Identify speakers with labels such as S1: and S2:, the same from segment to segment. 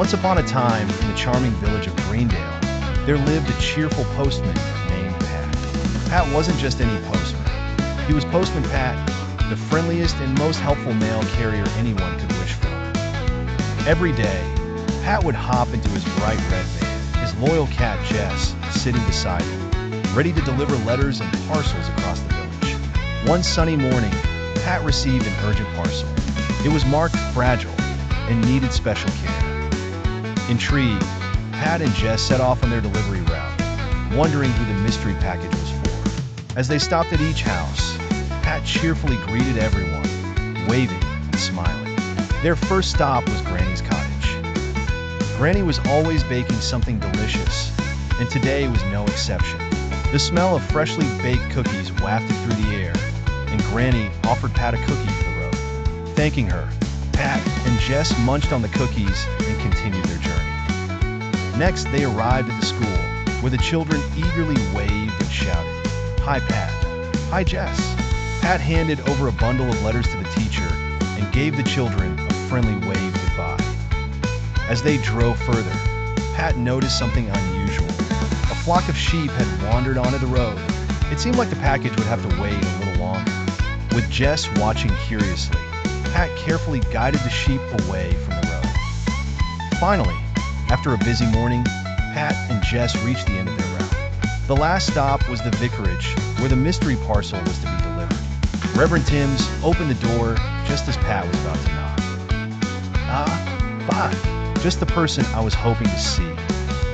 S1: Once upon a time, in the charming village of Greendale, there lived a cheerful postman named Pat. Pat wasn't just any postman. He was Postman Pat, the friendliest and most helpful mail carrier anyone could wish for. Every day, Pat would hop into his bright red van, his loyal cat Jess sitting beside him, ready to deliver letters and parcels across the village. One sunny morning, Pat received an urgent parcel. It was marked fragile and needed special care. Intrigued, Pat and Jess set off on their delivery route, wondering who the mystery package was for. As they stopped at each house, Pat cheerfully greeted everyone, waving and smiling. Their first stop was Granny's cottage. Granny was always baking something delicious, and today was no exception. The smell of freshly baked cookies wafted through the air, and Granny offered Pat a cookie for the road. Thanking her, Pat and Jess munched on the cookies and continued their journey. Next, they arrived at the school, where the children eagerly waved and shouted, "Hi, Pat." "Hi, Jess." Pat handed over a bundle of letters to the teacher and gave the children a friendly wave goodbye. As they drove further, Pat noticed something unusual. A flock of sheep had wandered onto the road. It seemed like the package would have to wait a little longer. With Jess watching curiously, Pat carefully guided the sheep away from the road. Finally, after a busy morning, Pat and Jess reached the end of their route. The last stop was the vicarage, where the mystery parcel was to be delivered. Reverend Timms opened the door just as Pat was about to knock. Pat, just the person I was hoping to see,"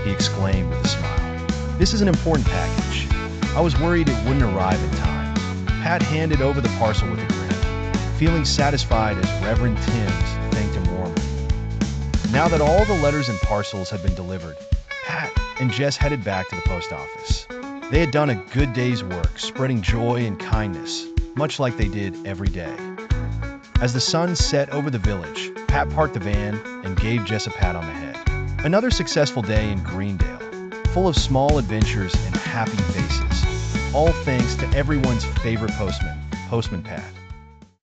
S1: he exclaimed with a smile. "This is an important package. I was worried it wouldn't arrive in time." Pat handed over the parcel with a grin, feeling satisfied as Reverend Timms thanked him warmly. Now that all the letters and parcels had been delivered, Pat and Jess headed back to the post office. They had done a good day's work, spreading joy and kindness, much like they did every day. As the sun set over the village, Pat parked the van and gave Jess a pat on the head. Another successful day in Greendale, full of small adventures and happy faces, all thanks to everyone's favorite postman, Postman Pat.